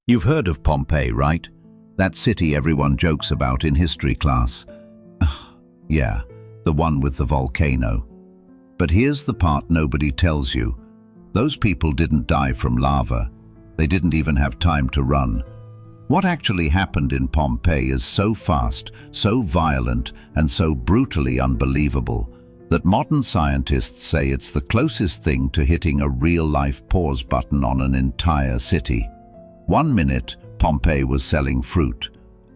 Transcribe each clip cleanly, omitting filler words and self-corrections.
You've heard of Pompeii, right? That city everyone jokes about in history class. Yeah, the one with the volcano. But here's the part nobody tells you. Those people didn't die from lava. They didn't even have time to run. What actually happened in Pompeii is so fast, so violent, and so brutally unbelievable that modern scientists say it's the closest thing to hitting a real-life pause button on an entire city. 1 minute, Pompeii was selling fruit,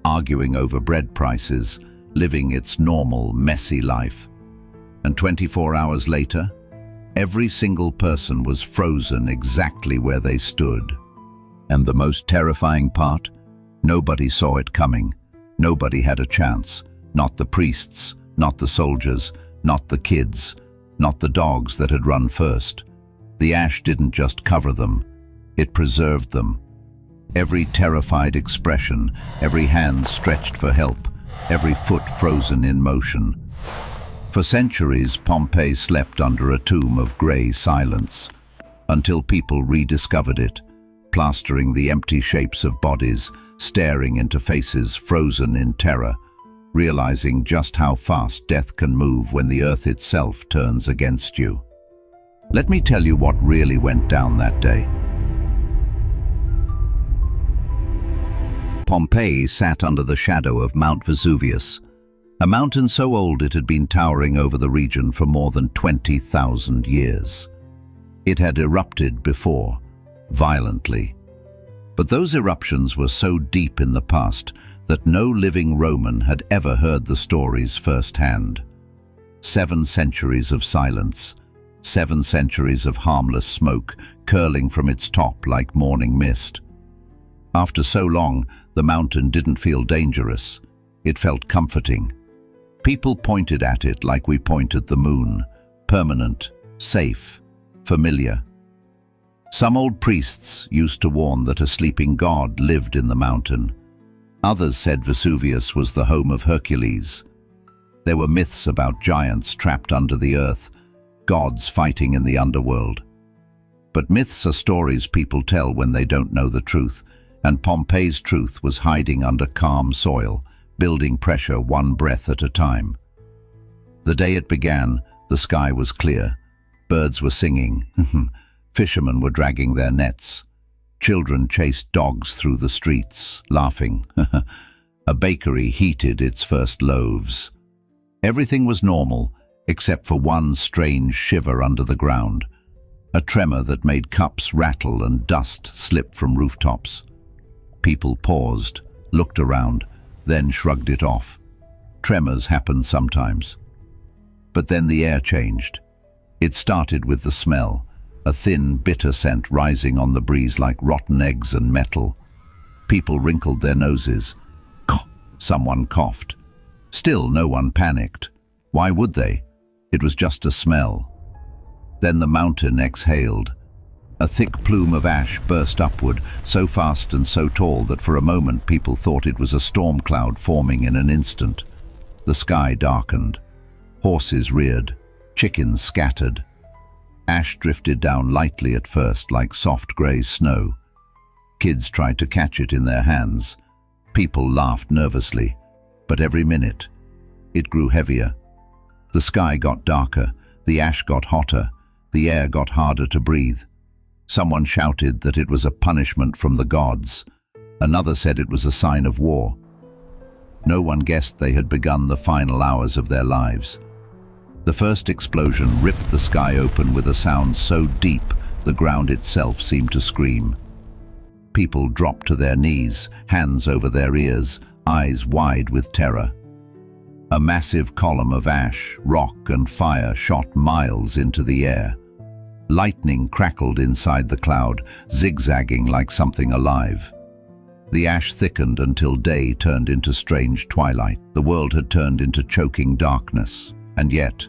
arguing over bread prices, living its normal, messy life. And 24 hours later, every single person was frozen exactly where they stood. And the most terrifying part? Nobody saw it coming. Nobody had a chance. Not the priests, not the soldiers, not the kids, not the dogs that had run first. The ash didn't just cover them, it preserved them. Every terrified expression, every hand stretched for help, every foot frozen in motion. For centuries, Pompeii slept under a tomb of grey silence, until people rediscovered it, plastering the empty shapes of bodies, staring into faces frozen in terror, realizing just how fast death can move when the earth itself turns against you. Let me tell you what really went down that day. Pompeii sat under the shadow of Mount Vesuvius, a mountain so old it had been towering over the region for more than 20,000 years. It had erupted before, violently. But those eruptions were so deep in the past that no living Roman had ever heard the stories firsthand. 7 centuries of silence, 7 centuries of harmless smoke curling from its top like morning mist. After so long, the mountain didn't feel dangerous. It felt comforting. People pointed at it like we point at the moon, permanent, safe, familiar. Some old priests used to warn that a sleeping god lived in the mountain. Others said Vesuvius was the home of Hercules. There were myths about giants trapped under the earth, gods fighting in the underworld. But myths are stories people tell when they don't know the truth, and Pompeii's truth was hiding under calm soil, building pressure one breath at a time. The day it began, the sky was clear. Birds were singing. Fishermen were dragging their nets. Children chased dogs through the streets, laughing. A bakery heated its first loaves. Everything was normal, except for one strange shiver under the ground, a tremor that made cups rattle and dust slip from rooftops. People paused, looked around, then shrugged it off. Tremors happen sometimes. But then the air changed. It started with the smell, a thin, bitter scent rising on the breeze like rotten eggs and metal. People wrinkled their noses. Someone coughed. Still, no one panicked. Why would they? It was just a smell. Then the mountain exhaled. A thick plume of ash burst upward, so fast and so tall that for a moment people thought it was a storm cloud forming in an instant. The sky darkened. Horses reared. Chickens scattered. Ash drifted down lightly at first, like soft grey snow. Kids tried to catch it in their hands. People laughed nervously. But every minute, it grew heavier. The sky got darker. The ash got hotter. The air got harder to breathe. Someone shouted that it was a punishment from the gods. Another said it was a sign of war. No one guessed they had begun the final hours of their lives. The first explosion ripped the sky open with a sound so deep the ground itself seemed to scream. People dropped to their knees, hands over their ears, eyes wide with terror. A massive column of ash, rock and fire shot miles into the air. Lightning crackled inside the cloud, zigzagging like something alive. The ash thickened until day turned into strange twilight. The world had turned into choking darkness. And yet,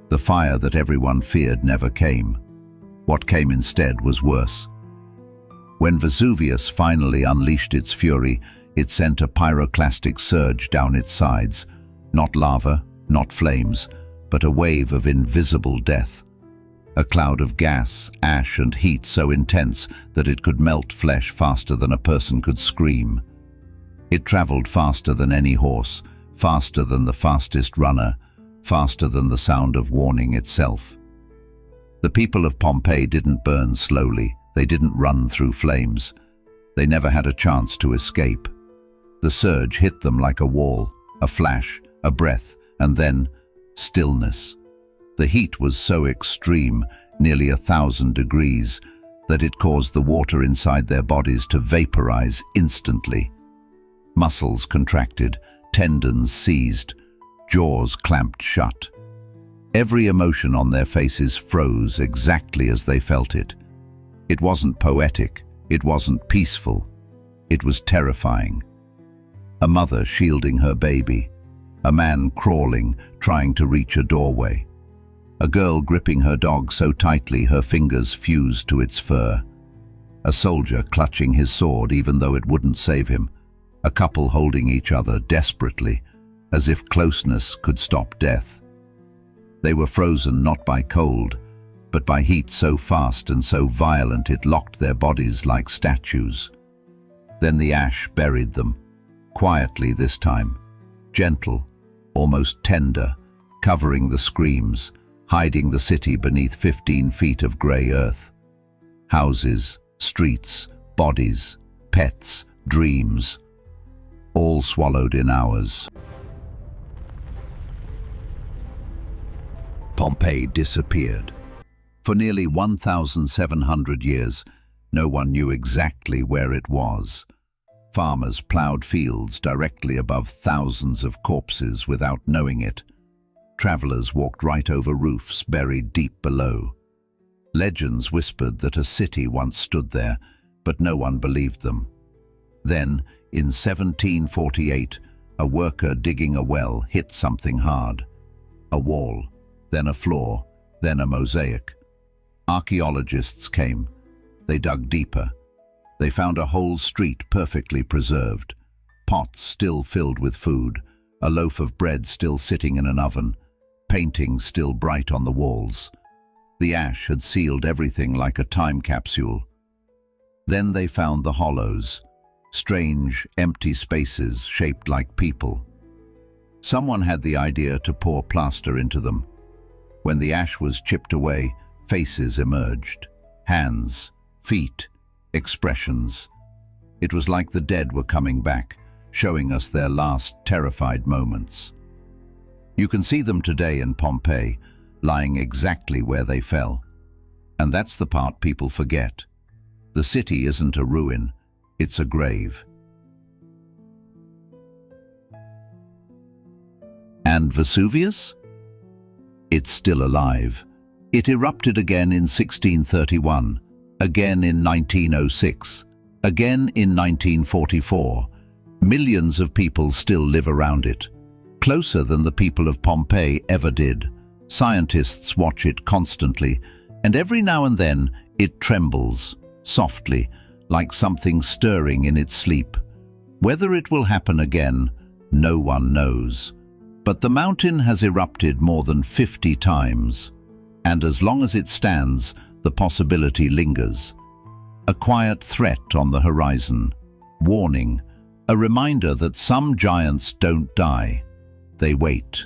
the fire that everyone feared never came. What came instead was worse. When Vesuvius finally unleashed its fury, it sent a pyroclastic surge down its sides. Not lava, not flames, but a wave of invisible death. a cloud of gas, ash and heat so intense that it could melt flesh faster than a person could scream. It traveled faster than any horse, faster than the fastest runner, faster than the sound of warning itself. The people of Pompeii didn't burn slowly, they didn't run through flames. They never had a chance to escape. The surge hit them like a wall, a flash, a breath, and then stillness. The heat was so extreme, nearly 1,000 degrees, that it caused the water inside their bodies to vaporize instantly. Muscles contracted, tendons seized, jaws clamped shut. Every emotion on their faces froze exactly as they felt it. It wasn't poetic, it wasn't peaceful, it was terrifying. A mother shielding her baby, a man crawling, trying to reach a doorway, a girl gripping her dog so tightly her fingers fused to its fur, a soldier clutching his sword even though it wouldn't save him, a couple holding each other desperately, as if closeness could stop death. They were frozen not by cold, but by heat so fast and so violent it locked their bodies like statues. Then the ash buried them, quietly this time, gentle, almost tender, covering the screams, hiding the city beneath 15 feet of grey earth. Houses, streets, bodies, pets, dreams, all swallowed in hours. Pompeii disappeared. For nearly 1,700 years, no one knew exactly where it was. Farmers ploughed fields directly above thousands of corpses without knowing it. Travelers walked right over roofs buried deep below. Legends whispered that a city once stood there, but no one believed them. Then, in 1748, a worker digging a well hit something hard. A wall, then a floor, then a mosaic. Archaeologists came. They dug deeper. They found a whole street perfectly preserved, pots still filled with food, a loaf of bread still sitting in an oven, paintings still bright on the walls. The ash had sealed everything like a time capsule. Then they found the hollows, strange, empty spaces shaped like people. Someone had the idea to pour plaster into them. When the ash was chipped away, faces emerged. Hands, feet, expressions. It was like the dead were coming back, showing us their last terrified moments. You can see them today in Pompeii, lying exactly where they fell. And that's the part people forget. The city isn't a ruin, it's a grave. And Vesuvius? It's still alive. It erupted again in 1631, again in 1906, again in 1944. Millions of people still live around it, closer than the people of Pompeii ever did. Scientists watch it constantly, and every now and then it trembles, softly, like something stirring in its sleep. Whether it will happen again, no one knows. But the mountain has erupted more than 50 times, and as long as it stands, the possibility lingers. A quiet threat on the horizon, warning, a reminder that some giants don't die, they wait.